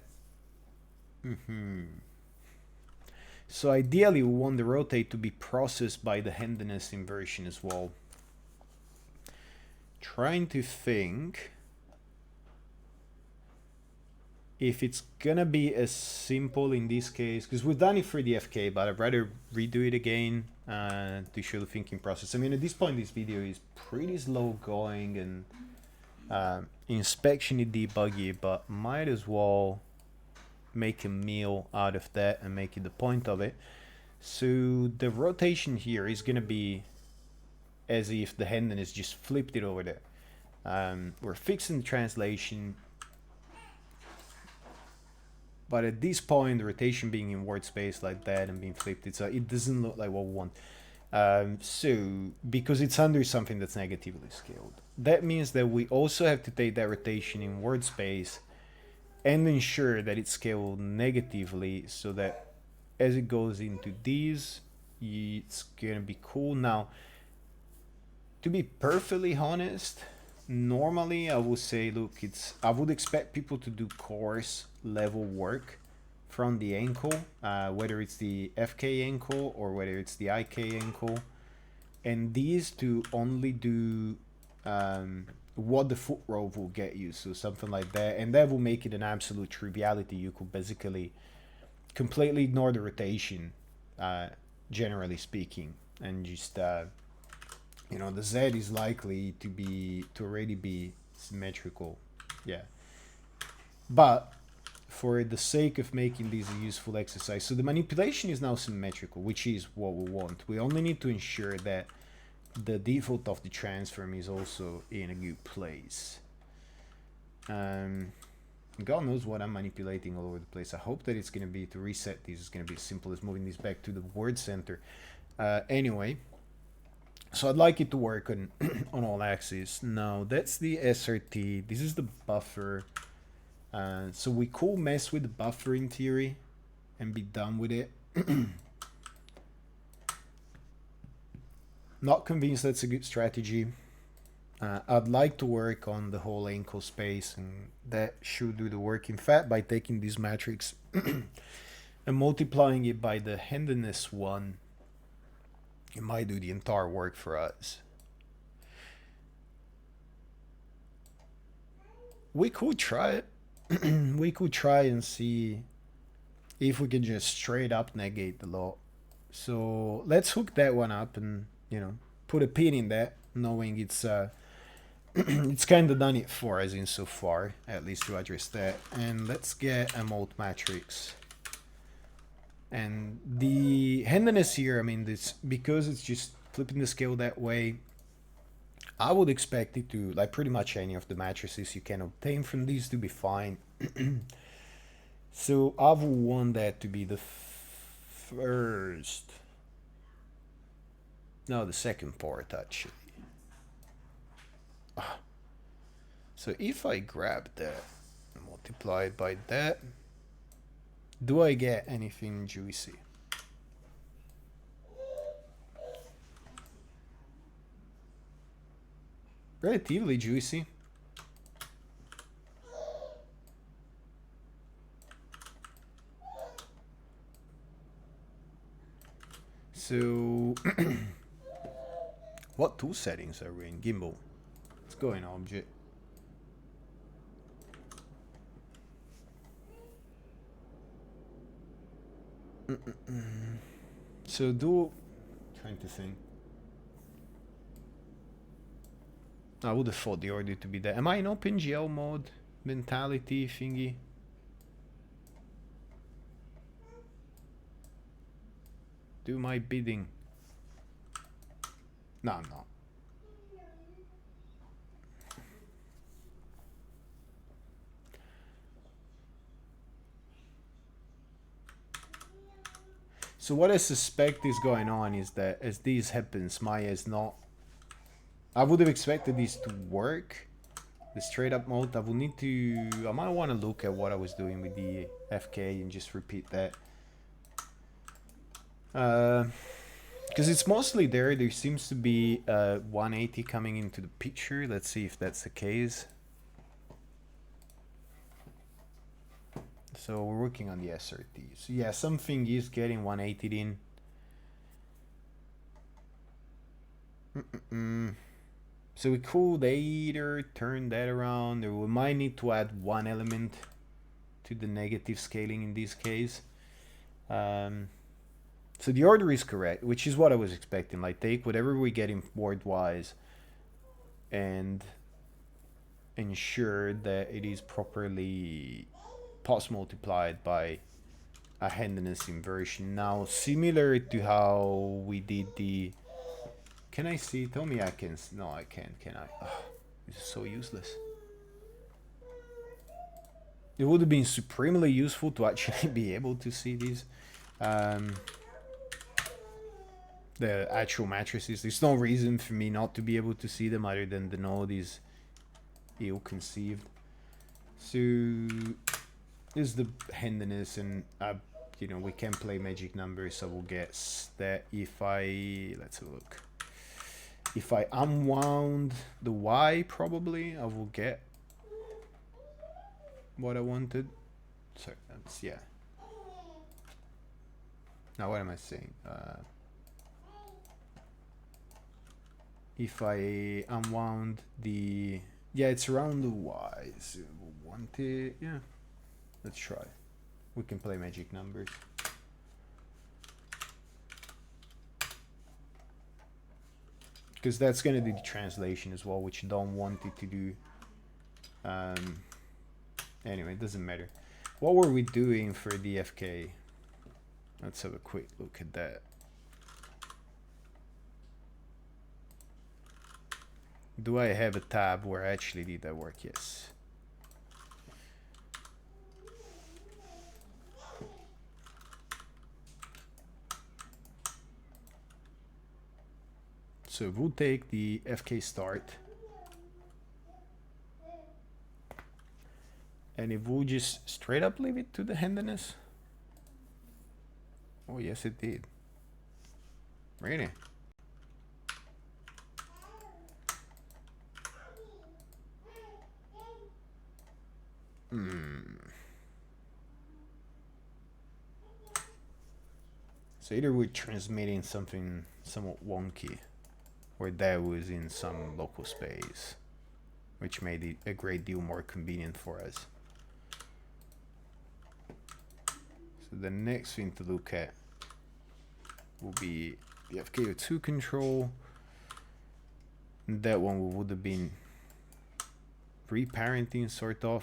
So ideally we want the rotate to be processed by the handiness inversion as well. Trying to think if it's gonna be as simple in this case, because we've done it for the FK, but I'd rather redo it again to show the thinking process. I mean, at this point this video is pretty slow going and inspection and debuggy, but might as well make a meal out of that and make it the point of it. So the rotation here is gonna be as if the handiness just flipped it over there. We're fixing the translation, but at this point the rotation being in word space like that and being flipped, it doesn't look like what we want. So because it's under something that's negatively scaled, that means that we also have to take that rotation in word space and ensure that it's scaled negatively, so that as it goes into these, it's gonna be cool. Now, to be perfectly honest, normally I would say, look, I would expect people to do course level work from the ankle, whether it's the FK ankle or whether it's the IK ankle, and these to only do what the foot roll will get you, so something like that, and that will make it an absolute triviality. You could basically completely ignore the rotation, generally speaking, and just you know, the Z is likely to already be symmetrical, yeah. But for the sake of making this a useful exercise, so the manipulation is now symmetrical, which is what we want. We only need to ensure that the default of the transform is also in a good place. God knows what I'm manipulating all over the place. I hope that it's going to be, to reset these, it's going to be as simple as moving this back to the word center. Anyway, so I'd like it to work on on all axes. Now that's the SRT. This is the buffer. So we could mess with the buffer in theory and be done with it. Not convinced that's a good strategy. I'd like to work on the whole ankle space, and that should do the work. In fact, by taking this matrix and multiplying it by the handiness one, it might do the entire work for us. we could try it. We could try and see if we can just straight up negate the law. So let's hook that one up and, you know, put a pin in that, knowing it's it's kind of done it for us in so far, at least to address that. And let's get a mode matrix. And the handiness here, I mean, this, because it's just flipping the scale that way, I would expect it to, like pretty much any of the matrices you can obtain from these, to be fine. So I would want that to be the first, no, the second part actually. So if I grab that and multiply it by that, do I get anything juicy? Relatively juicy. So what tool settings are we in? Gimbal. Let's go in object. So trying to think. I would have thought the order to be that. Am I in OpenGL mode? Mentality thingy? Do my bidding. No, I'm not. So what I suspect is going on is that as this happens, Maya is not... I would have expected this to work. The straight up mode, I will need to... I might want to look at what I was doing with the FK and just repeat that. Because it's mostly there. There seems to be 180 coming into the picture. Let's see if that's the case. So we're working on the SRT. So yeah, something is getting 180 in. So we could either turn that around, or we might need to add one element to the negative scaling in this case. So the order is correct, which is what I was expecting. Like, take whatever we get in word-wise and ensure that it is properly pos multiplied by a handiness inversion. Now, similar to how we did the... Can I see? Tell me I can... No, I can't, can I? Oh, this is so useless. It would have been supremely useful to actually be able to see these. The actual matrices. There's no reason for me not to be able to see them other than the node is ill-conceived. So this is the handiness, and you know, we can play magic numbers, so we'll guess that if I... Let's have a look. If I unwound the Y, probably I will get what I wanted. Sorry, that's... yeah. Now what am I saying? If I unwound the... Yeah, it's around the Y, so we'll want it... Yeah, let's try. We can play magic numbers. Because that's going to do the translation as well, which I don't want it to do. Anyway, it doesn't matter. What were we doing for the FK? Let's have a quick look at that. Do I have a tab where I actually did that work? Yes. So we'll take the FK start. And if we'll just straight up leave it to the handiness. Oh yes, it did. Really? So either we're transmitting something somewhat wonky, or that was in some local space, which made it a great deal more convenient for us. So the next thing to look at will be the FKO2 control. That one would have been reparenting, sort of.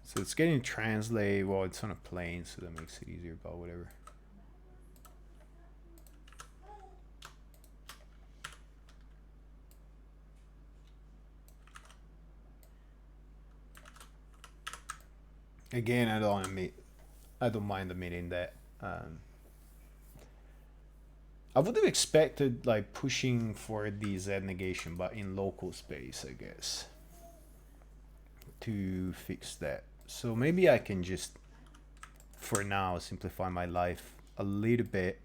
So it's getting translate. Well, it's on a plane, so that makes it easier, but whatever. Again, I don't mind admitting that. I would have expected like pushing for the Z negation, but in local space, I guess, to fix that. So maybe I can just, for now, simplify my life a little bit.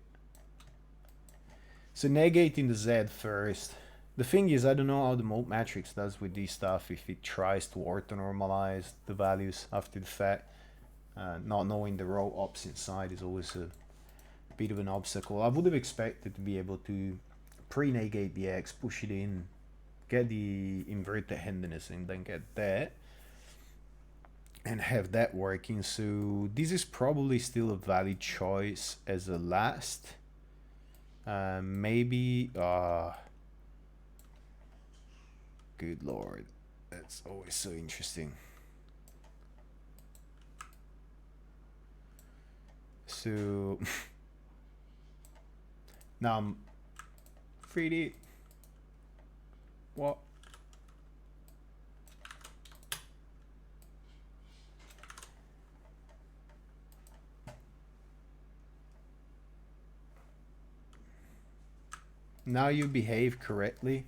So negating the Z first. The thing is, I don't know how the mode matrix does with this stuff, if it tries to orthonormalize the values after the fact. Not knowing the row ops inside is always a bit of an obstacle. I would have expected to be able to pre-negate the X, push it in, get the inverted handedness, and then get that, and have that working. So this is probably still a valid choice as a last. Maybe... good lord, that's always so interesting. So now I'm 3D. What? Now you behave correctly.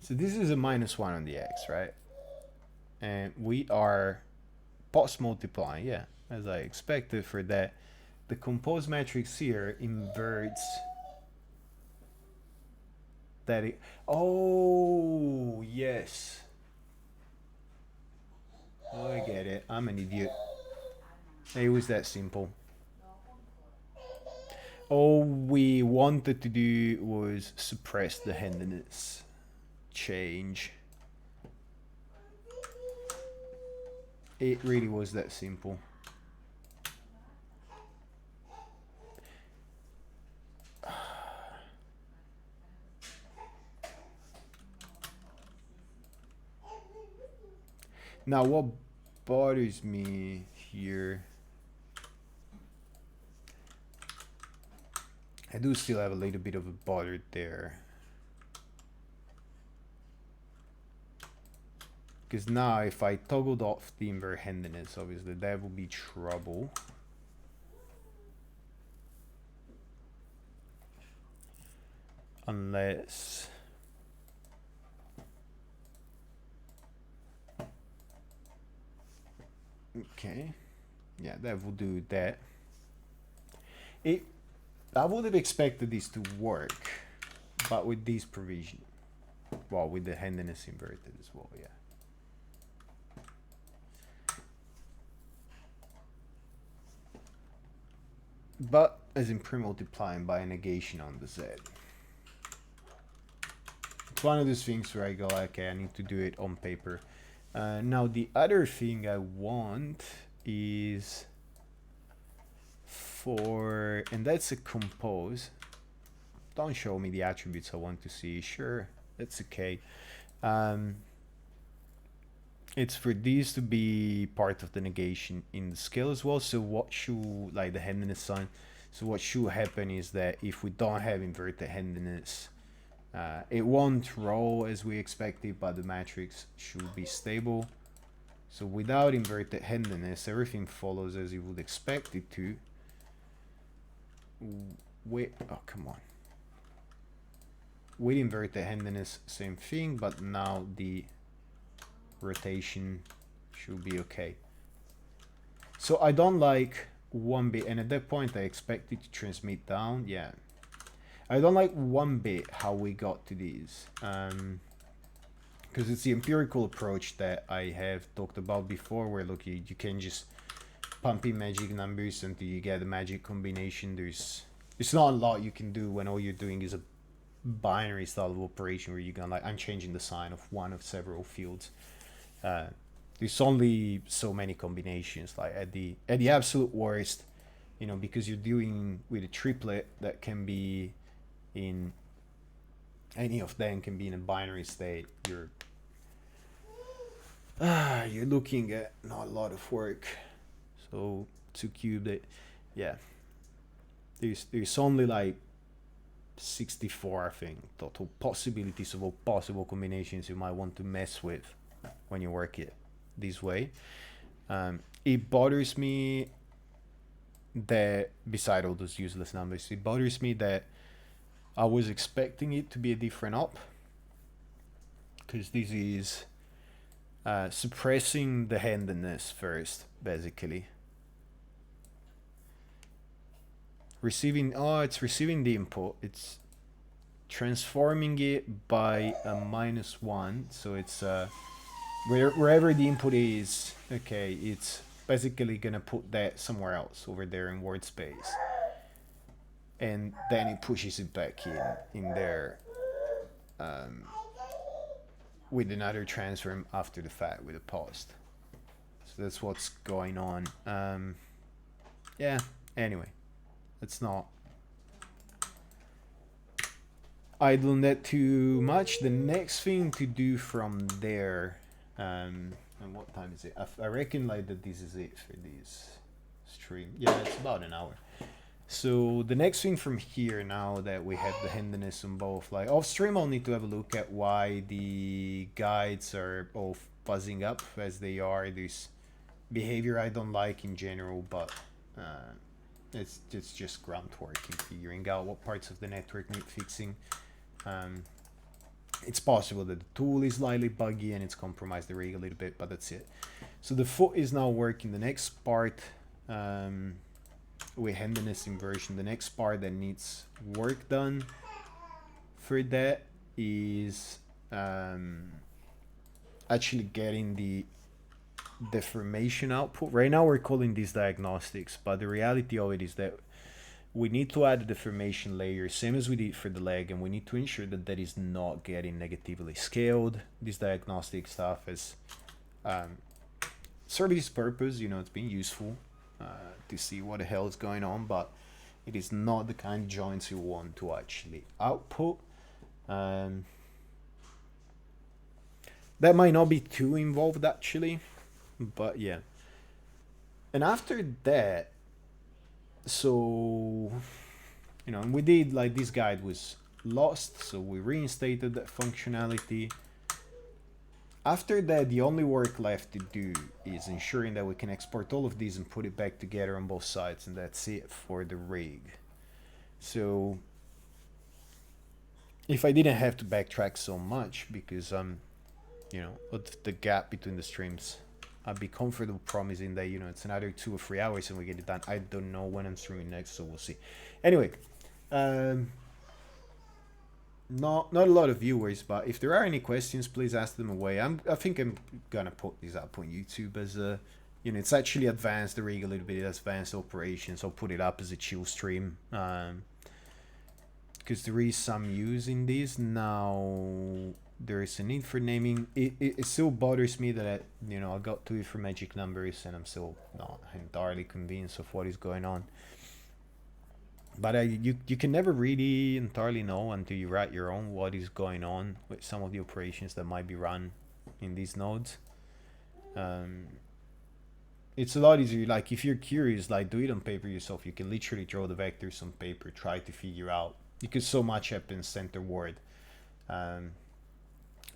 So this is a -1 on the X, right? And we are post multiplying, yeah, as I expected for that. The compose matrix here inverts that. Oh, yes. Oh, I get it. I'm an idiot. It was that simple. All we wanted to do was suppress the handedness change. It really was that simple. Now what bothers me here, I do still have a little bit of a bother there. Because now if I toggled off the invert handedness, obviously that would be trouble. Unless... okay. Yeah, that will do that. I would have expected this to work, but with this provision. Well, with the handedness inverted as well, yeah. But as in pre-multiplying by a negation on the Z. It's one of those things where I go, okay, I need to do it on paper. Now the other thing I want is for, and that's a compose. Don't show me the attributes I want to see. Sure, that's okay. It's for these to be part of the negation in the scale as well. So what should, like the handedness sign, so what should happen is that if we don't have inverted handedness, it won't roll as we expected, but the matrix should be stable. So without inverted handedness, everything follows as you would expect it to. Wait, oh come on. With inverted handedness, same thing, but now the rotation should be okay. So I don't like 1 bit, and at that point I expect it to transmit down. Yeah, I don't like 1 bit how we got to these, because it's the empirical approach that I have talked about before, where look, you can just pumping magic numbers until you get a magic combination. There's not a lot you can do when all you're doing is a binary style of operation where you're gonna like, I'm changing the sign of one of several fields. There's only so many combinations. Like at the absolute worst, you know, because you're dealing with a triplet that can be in any of them, can be in a binary state. You're looking at not a lot of work. So to cube it, yeah, there's only like 64, I think, total possibilities of all possible combinations you might want to mess with when you work it this way. It bothers me that, beside all those useless numbers, it bothers me that I was expecting it to be a different op, because this is suppressing the handedness first, basically. Receiving, it's receiving the input, it's transforming it by a -1, so it's wherever the input is, okay, it's basically gonna put that somewhere else over there in word space, and then it pushes it back in there with another transform after the fact with a post. So that's what's going on. Yeah, anyway, it's not idling that too much. The next thing to do from there, and what time is it? I reckon like that this is it for this stream. Yeah, it's about an hour. So the next thing from here, now that we have the handedness on both, like off stream, I'll need to have a look at why the guides are all buzzing up as they are. This behavior I don't like in general, but it's just grunt work in figuring out what parts of the network need fixing. It's possible that the tool is slightly buggy and it's compromised the rig a little bit, but that's it. So the foot is now working. The next part, with handedness inversion, the next part that needs work done for that is actually getting the deformation output. Right now we're calling these diagnostics, but the reality of it is that we need to add a deformation layer, same as we did for the leg, and we need to ensure that that is not getting negatively scaled. This diagnostic stuff is serve its purpose, you know, it's been useful to see what the hell is going on, but it is not the kind of joints you want to actually output. That might not be too involved actually, but yeah. And after that, so, you know, and we did, like, this guide was lost, so we reinstated that functionality. After that, the only work left to do is ensuring that we can export all of these and put it back together on both sides, and that's it for the rig. So if I didn't have to backtrack so much, because you know, the gap between the streams, I'd be comfortable promising that, you know, it's another 2 or 3 hours and we get it done. I don't know when I'm streaming next, so we'll see. Anyway, not a lot of viewers, but if there are any questions, please ask them away. I think I'm gonna put these up on YouTube as a, you know, it's actually advanced the rig a little bit, advanced operations. I'll put it up as a chill stream, because there is some use in this now. There is a need for naming. It still bothers me that you know, I got to it for magic numbers and I'm still not entirely convinced of what is going on. But you can never really entirely know until you write your own what is going on with some of the operations that might be run in these nodes. It's a lot easier, like if you're curious, like do it on paper yourself. You can literally draw the vectors on paper, try to figure out, because so much happens centerward.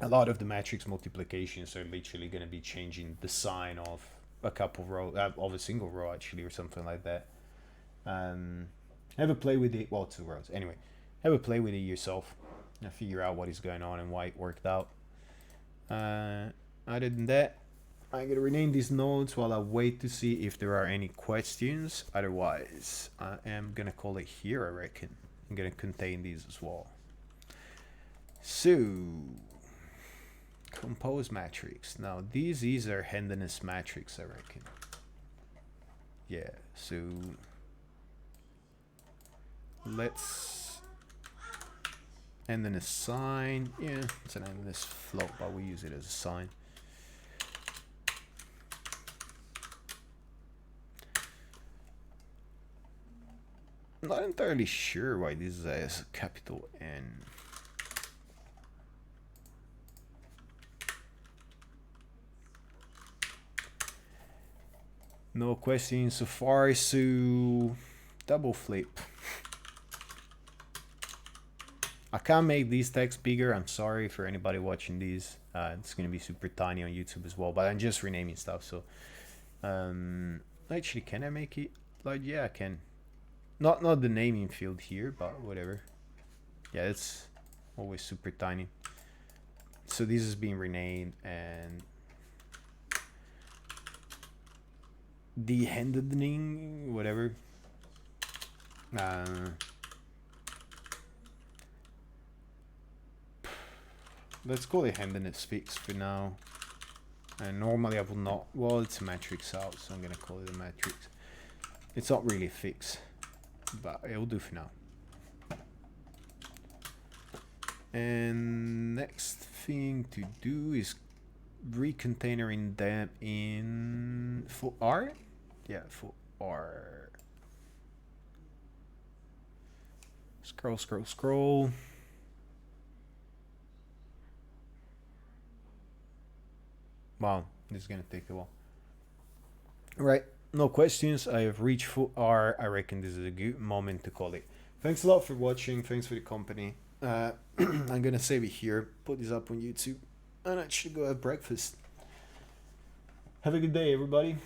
A lot of the matrix multiplications are literally going to be changing the sign of a couple rows, of a single row actually, or something like that. Have a play with it, well, 2 rows. Anyway, have a play with it yourself and figure out what is going on and why it worked out. Other than that, I'm going to rename these nodes while I wait to see if there are any questions. Otherwise, I am going to call it here, I reckon. I'm going to contain these as well. So, compose matrix. Now, this is our handedness matrix, I reckon. Yeah, so let's end in a sign. Yeah, it's an endless float, but we use it as a sign. I'm not entirely sure why this is a capital N. No questions so far, so double flip. I can't make these text bigger. I'm sorry for anybody watching these. It's gonna be super tiny on YouTube as well, but I'm just renaming stuff. So, actually, can I make it like? Yeah, I can. Not the naming field here, but whatever. Yeah, it's always super tiny. So this is being renamed, and the handling, whatever. Let's call it handedness fix for now. And normally I will not. Well, it's a matrix out, so I'm gonna call it a matrix. It's not really a fix, but it will do for now. And next thing to do is recontainering them in for R. Yeah, for R. Scroll, scroll, scroll. Wow, this is gonna take a while. Right, no questions. I have reached full R. I reckon this is a good moment to call it. Thanks a lot for watching. Thanks for the company. I'm gonna save it here, put this up on YouTube, and actually go have breakfast. Have a good day, everybody.